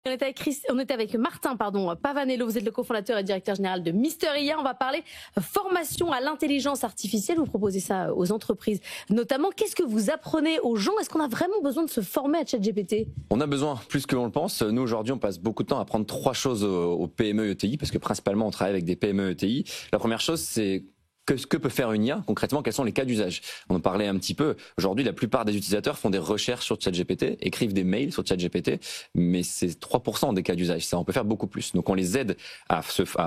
On était avec Martin Pavanello, vous êtes le cofondateur et directeur général de Mister IA. On va parler formation à l'intelligence artificielle. Vous proposez ça aux entreprises notamment. Qu'est-ce que vous apprenez aux gens? Est-ce qu'on a vraiment besoin de se former à ChatGPT? On a besoin plus que l'on le pense. Nous, aujourd'hui, on passe beaucoup de temps à apprendre trois choses aux PME ETI, parce que principalement, on travaille avec des PME ETI. La première chose, c'est ce que peut faire une IA concrètement, quels sont les cas d'usage. On en parlait un petit peu. Aujourd'hui, la plupart des utilisateurs font des recherches sur ChatGPT, écrivent des mails sur ChatGPT, mais c'est 3% des cas d'usage. Ça, on peut faire beaucoup plus. Donc, on les aide à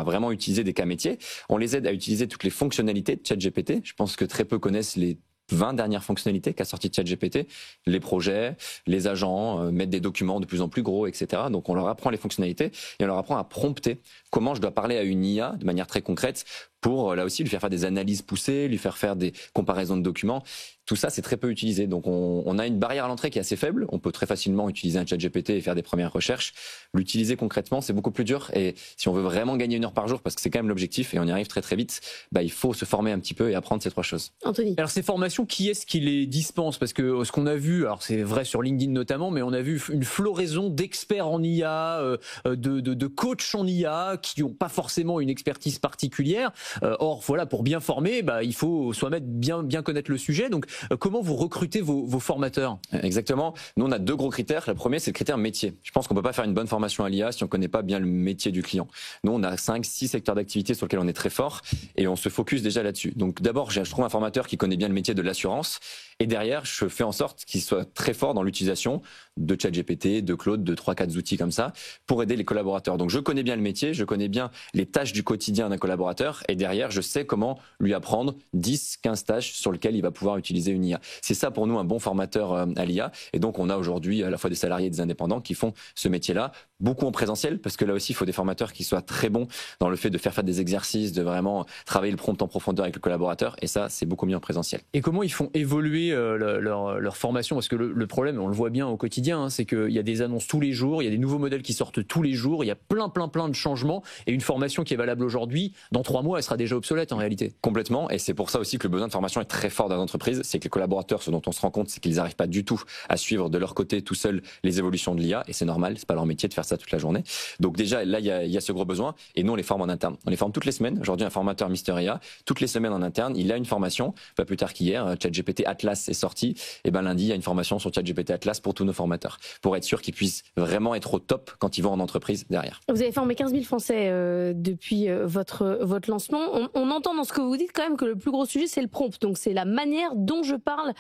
vraiment utiliser des cas métiers. On les aide à utiliser toutes les fonctionnalités de ChatGPT. Je pense que très peu connaissent les 20 dernières fonctionnalités qu'a sorti ChatGPT, les projets, les agents, mettre des documents de plus en plus gros, etc. Donc on leur apprend les fonctionnalités et on leur apprend à prompter comment je dois parler à une IA de manière très concrète pour là aussi lui faire des analyses poussées, lui faire des comparaisons de documents. Tout ça, c'est très peu utilisé. Donc on a une barrière à l'entrée qui est assez faible. On peut très facilement utiliser un ChatGPT et faire des premières recherches. L'utiliser concrètement, c'est beaucoup plus dur. Et si on veut vraiment gagner 1 heure par jour, parce que c'est quand même l'objectif et on y arrive très très vite, il faut se former un petit peu et apprendre ces trois choses. Anthony. Alors ces formations, qui est-ce qui les dispense? Parce que ce qu'on a vu, alors c'est vrai sur LinkedIn notamment, mais on a vu une floraison d'experts en IA, de coachs en IA qui n'ont pas forcément une expertise particulière. Or voilà, pour bien former, il faut soi-même bien connaître le sujet. Donc comment vous recrutez vos formateurs? Exactement. Nous, on a 2 gros critères. Le premier, c'est le critère métier. Je pense qu'on peut pas faire une bonne formation à l'IA si on connaît pas bien le métier du client. Nous, on a 5-6 secteurs d'activité sur lesquels on est très fort et on se focus déjà là-dessus. Donc d'abord, je trouve un formateur qui connaît bien le métier de l'assurance et derrière, je fais en sorte qu'il soit très fort dans l'utilisation de ChatGPT, de Claude, de 3-4 outils comme ça pour aider les collaborateurs. Donc je connais bien le métier, je connais bien les tâches du quotidien d'un collaborateur et derrière, je sais comment lui apprendre 10-15 tâches sur lesquelles il va pouvoir utiliser une IA. C'est ça pour nous un bon formateur à l'IA. Et donc on a aujourd'hui à la fois des salariés et des indépendants qui font ce métier-là, beaucoup en présentiel, parce que là aussi il faut des formateurs qui soient très bons dans le fait de faire des exercices, de vraiment travailler le prompt en profondeur avec le collaborateur. Et ça, c'est beaucoup mieux en présentiel. Et comment ils font évoluer leur formation? Parce que le problème, on le voit bien au quotidien, c'est qu'il y a des annonces tous les jours, il y a des nouveaux modèles qui sortent tous les jours, il y a plein de changements. Et une formation qui est valable aujourd'hui, dans 3 mois, elle sera déjà obsolète en réalité. Complètement. Et c'est pour ça aussi que le besoin de formation est très fort dans l'entreprise. C'est que les collaborateurs, ce dont on se rend compte, c'est qu'ils n'arrivent pas du tout à suivre de leur côté tout seuls les évolutions de l'IA. Et c'est normal, c'est pas leur métier de faire ça toute la journée. Donc déjà, là, il y a ce gros besoin. Et nous, on les forme en interne. On les forme toutes les semaines. Aujourd'hui, un formateur Mister IA, toutes les semaines en interne, il a une formation. Pas plus tard qu'hier, ChatGPT Atlas est sorti. Et lundi, il y a une formation sur ChatGPT Atlas pour tous nos formateurs, pour être sûr qu'ils puissent vraiment être au top quand ils vont en entreprise derrière. Vous avez formé 15 000 Français depuis votre lancement. On entend dans ce que vous dites quand même que le plus gros sujet, c'est le prompt. Donc c'est la manière dont je parle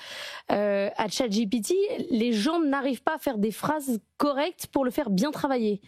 à ChatGPT. Les gens n'arrivent pas à faire des phrases correctes pour le faire bien travailler.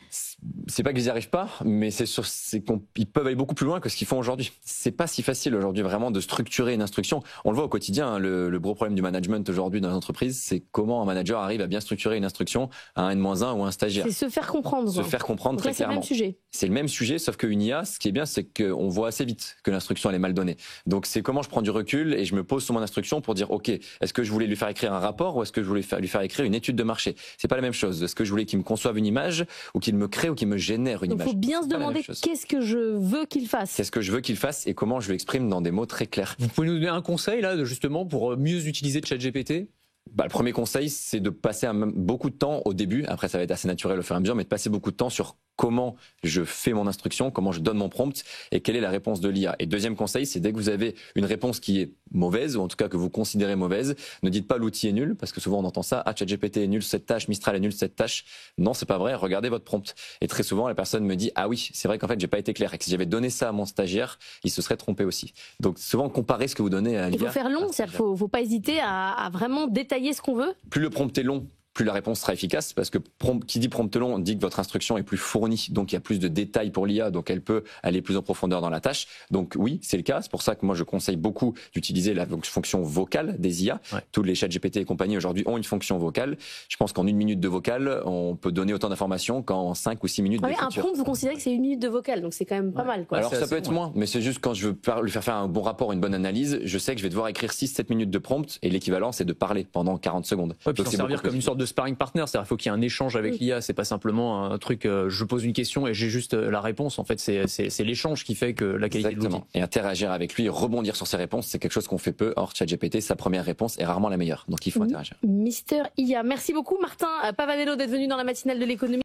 C'est pas qu'ils n'y arrivent pas, mais ils peuvent aller beaucoup plus loin que ce qu'ils font aujourd'hui. C'est pas si facile aujourd'hui vraiment de structurer une instruction. On le voit au quotidien, hein, le gros problème du management aujourd'hui dans les entreprises, c'est comment un manager arrive à bien structurer une instruction à un N-1 ou un stagiaire. C'est se faire comprendre. Se faire comprendre très clairement. C'est le même sujet. C'est le même sujet, sauf qu'une IA, ce qui est bien, c'est qu'on voit assez vite que l'instruction elle est mal donnée. Donc c'est comment je prends du recul et je me pose sur mon instruction pour dire, ok, est-ce que je voulais lui faire écrire un rapport ou est-ce que je voulais lui faire écrire une étude de marché? C'est pas la même chose. Est-ce que je voulais qu'il me conçoive une image ou qu'il me crée ou qu'il me génère une image? Il faut bien se demander qu'est-ce que je veux qu'il fasse. Qu'est-ce que je veux qu'il fasse et comment je lui exprime dans des mots très clairs. Vous pouvez nous donner un conseil là, justement, pour mieux utiliser ChatGPT? Le premier conseil, c'est de passer beaucoup de temps au début, après ça va être assez naturel au fur et à mesure, mais de passer beaucoup de temps sur comment je fais mon instruction, comment je donne mon prompt et quelle est la réponse de l'IA. Et deuxième conseil, c'est dès que vous avez une réponse qui est mauvaise, ou en tout cas que vous considérez mauvaise, ne dites pas l'outil est nul, parce que souvent on entend ça, ChatGPT est nul cette tâche, Mistral est nul cette tâche. Non, c'est pas vrai, regardez votre prompt. Et très souvent, la personne me dit, ah oui, c'est vrai qu'en fait j'ai pas été clair, et que si j'avais donné ça à mon stagiaire, il se serait trompé aussi. Donc souvent, comparez ce que vous donnez à l'IA. Il faut faire long, il faut pas hésiter à vraiment détailler ce qu'on veut. Plus le prompt est long, plus la réponse sera efficace, parce que qui dit prompt long dit que votre instruction est plus fournie, donc il y a plus de détails pour l'IA, donc elle peut aller plus en profondeur dans la tâche. Donc oui, c'est le cas, c'est pour ça que moi je conseille beaucoup d'utiliser la fonction vocale des IA. Ouais. Tous les ChatGPT et compagnie aujourd'hui ont une fonction vocale. Je pense qu'en 1 minute de vocale, on peut donner autant d'informations qu'en 5 ou 6 minutes d'écriture. Un prompt, vous considérez que c'est 1 minute de vocale, donc c'est quand même pas mal, quoi. Alors ça peut être moins, mais c'est juste quand je veux lui faire un bon rapport, une bonne analyse, je sais que je vais devoir écrire 6-7 minutes de prompt, et l'équivalent c'est de parler pendant 40 secondes. Ouais, donc c'est servir comme une sorte de sparring partner, c'est-à-dire il faut qu'il y ait un échange avec l'IA, c'est pas simplement un truc, je pose une question et j'ai juste la réponse, en fait c'est l'échange qui fait que la qualité de l'outil. Et interagir avec lui, rebondir sur ses réponses, c'est quelque chose qu'on fait peu. Or ChatGPT, sa première réponse est rarement la meilleure, donc il faut interagir. Mister IA, merci beaucoup Martin Pavanello d'être venu dans la matinale de l'économie.